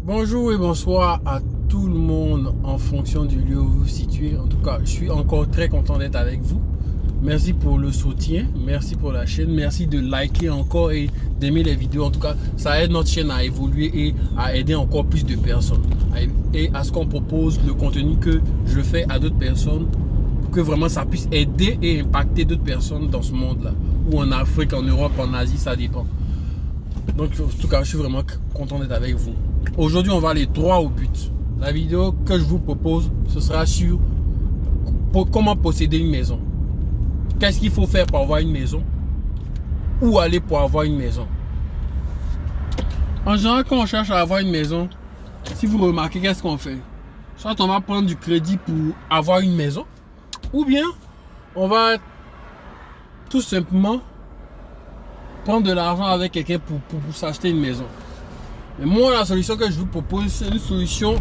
Bonjour et bonsoir à tout le monde en fonction du lieu où vous vous situez. En tout cas, je suis encore très content d'être avec vous. Merci pour le soutien, merci pour la chaîne, merci de liker encore et d'aimer les vidéos. En tout cas, ça aide notre chaîne à évoluer et à aider encore plus de personnes. Et à ce qu'on propose le contenu que je fais à d'autres personnes pour que vraiment ça puisse aider et impacter d'autres personnes dans ce monde-là. Ou en Afrique, en Europe, en Asie, ça dépend. Donc, en tout cas, je suis vraiment content d'être avec vous. Aujourd'hui, on va aller droit au but. La vidéo que je vous propose, ce sera sur comment posséder une maison. Qu'est-ce qu'il faut faire pour avoir une maison? Où aller pour avoir une maison? En général, quand on cherche à avoir une maison, si vous remarquez, qu'est-ce qu'on fait? Soit on va prendre du crédit pour avoir une maison, ou bien on va tout simplement prendre de l'argent avec quelqu'un pour s'acheter une maison. Mais moi, la solution que je vous propose, c'est une solution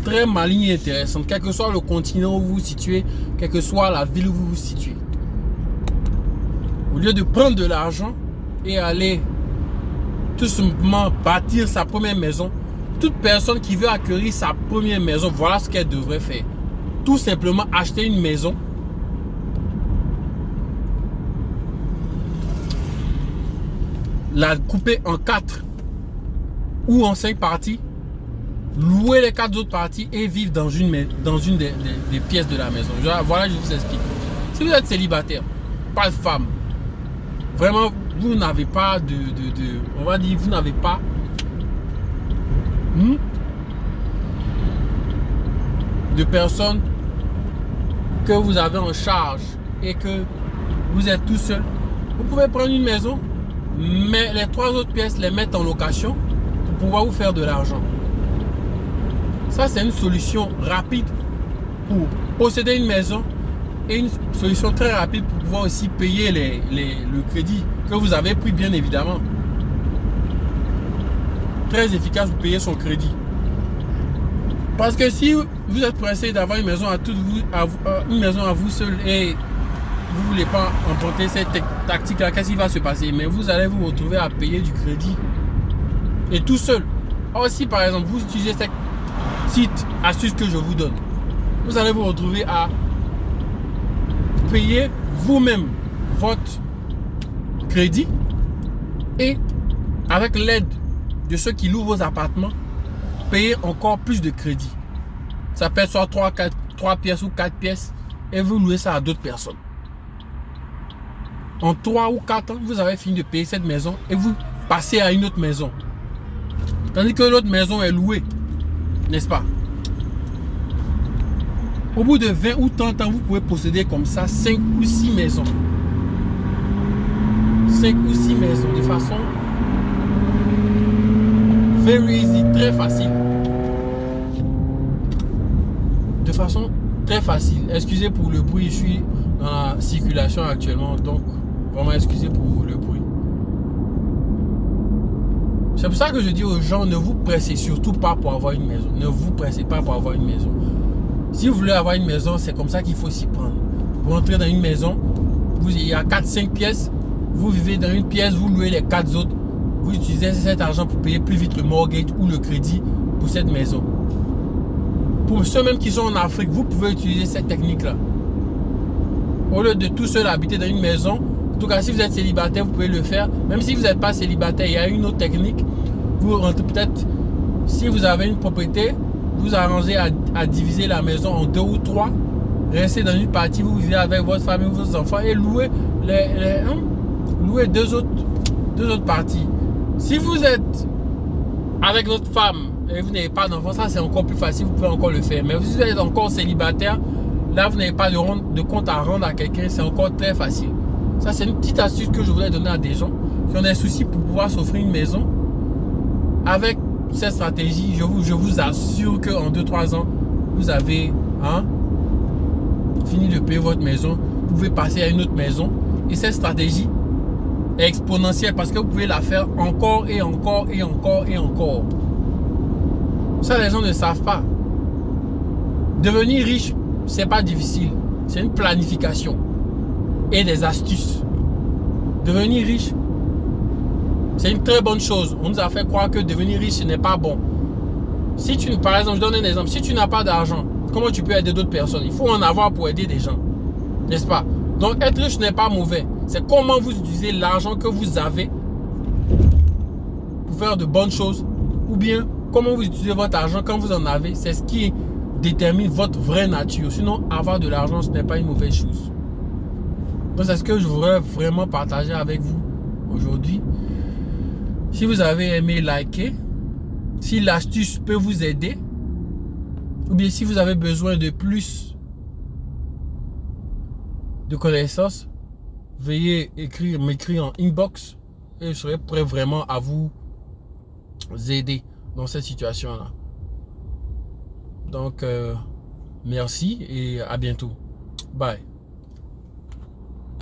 très maligne et intéressante, quel que soit le continent où vous vous situez, quelle que soit la ville où vous vous situez. Au lieu de prendre de l'argent et aller tout simplement bâtir sa première maison, toute personne qui veut acquérir sa première maison, voilà ce qu'elle devrait faire. Tout simplement acheter une maison, la couper en 4 ou en 5 parties, louer les 4 autres parties et vivre dans une des pièces de la maison. Voilà, je vous explique. Si vous êtes célibataire, pas de femme, vraiment, vous n'avez pas on va dire, vous n'avez pas de personnes que vous avez en charge et que vous êtes tout seul, vous pouvez prendre une maison, mais les 3 autres pièces les mettre en location pour pouvoir vous faire de l'argent. Ça, c'est une solution rapide pour posséder une maison et une solution très rapide pour pouvoir aussi payer le crédit que vous avez pris, bien évidemment. Très efficace pour payer son crédit. Parce que si vous êtes pressé d'avoir une maison une maison à vous seul et vous ne voulez pas emprunter cette tactique-là, qu'est-ce qui va se passer? Mais vous allez vous retrouver à payer du crédit et tout seul. Or, si par exemple vous utilisez cette petite astuce que je vous donne, vous allez vous retrouver à payer vous-même votre crédit et avec l'aide de ceux qui louent vos appartements, payer encore plus de crédit. Ça peut être soit 3 pièces ou 4 pièces et vous louez ça à d'autres personnes. En 3 ou 4 ans, vous avez fini de payer cette maison et vous passez à une autre maison. Tandis que l'autre maison est louée, n'est-ce pas? Au bout de 20 ou 30 ans, vous pouvez posséder comme ça 5 ou 6 maisons. 5 ou 6 maisons de façon very easy, très facile. De façon très facile. Excusez pour le bruit, je suis dans la circulation actuellement, donc vraiment excusez pour le bruit. C'est pour ça que je dis aux gens, ne vous pressez surtout pas pour avoir une maison. Ne vous pressez pas pour avoir une maison. Si vous voulez avoir une maison, c'est comme ça qu'il faut s'y prendre. Vous entrez dans une maison, il y a 4-5 pièces, vous vivez dans une pièce, vous louez les 4 autres, vous utilisez cet argent pour payer plus vite le mortgage ou le crédit pour cette maison. Pour ceux même qui sont en Afrique, vous pouvez utiliser cette technique-là. Au lieu de tout seul habiter dans une maison, en tout cas si vous êtes célibataire, vous pouvez le faire. Même si vous n'êtes pas célibataire, il y a une autre technique. Vous rentrez peut-être, si vous avez une propriété, vous arrangez à diviser la maison en 2 ou 3. Restez dans une partie, vous vivez avec votre famille, vos enfants et louez louez deux autres parties. Si vous êtes avec votre femme et vous n'avez pas d'enfant, ça c'est encore plus facile, vous pouvez encore le faire. Mais si vous êtes encore célibataire, là vous n'avez pas de compte à rendre à quelqu'un, c'est encore très facile. Ça c'est une petite astuce que je voulais donner à des gens qui ont des soucis pour pouvoir s'offrir une maison. Avec cette stratégie, je vous assure qu'en 2-3 ans, vous avez fini de payer votre maison, vous pouvez passer à une autre maison. Et cette stratégie est exponentielle parce que vous pouvez la faire encore et encore et encore et encore. Ça, les gens ne savent pas. Devenir riche, c'est pas difficile. C'est une planification et des astuces. Devenir riche, c'est une très bonne chose. On nous a fait croire que devenir riche, ce n'est pas bon. Si tu, par exemple, je donne un exemple. Si tu n'as pas d'argent, comment tu peux aider d'autres personnes? Il faut en avoir pour aider des gens. N'est-ce pas? Donc, être riche n'est pas mauvais. C'est comment vous utilisez l'argent que vous avez pour faire de bonnes choses. Ou bien, comment vous utilisez votre argent quand vous en avez. C'est ce qui détermine votre vraie nature. Sinon, avoir de l'argent, ce n'est pas une mauvaise chose. Donc, c'est ce que je voudrais vraiment partager avec vous aujourd'hui. Si vous avez aimé, likez. Si l'astuce peut vous aider, ou bien si vous avez besoin de plus de connaissances, veuillez m'écrire en inbox et je serai prêt vraiment à vous aider dans cette situation-là. Donc, merci et à bientôt. Bye.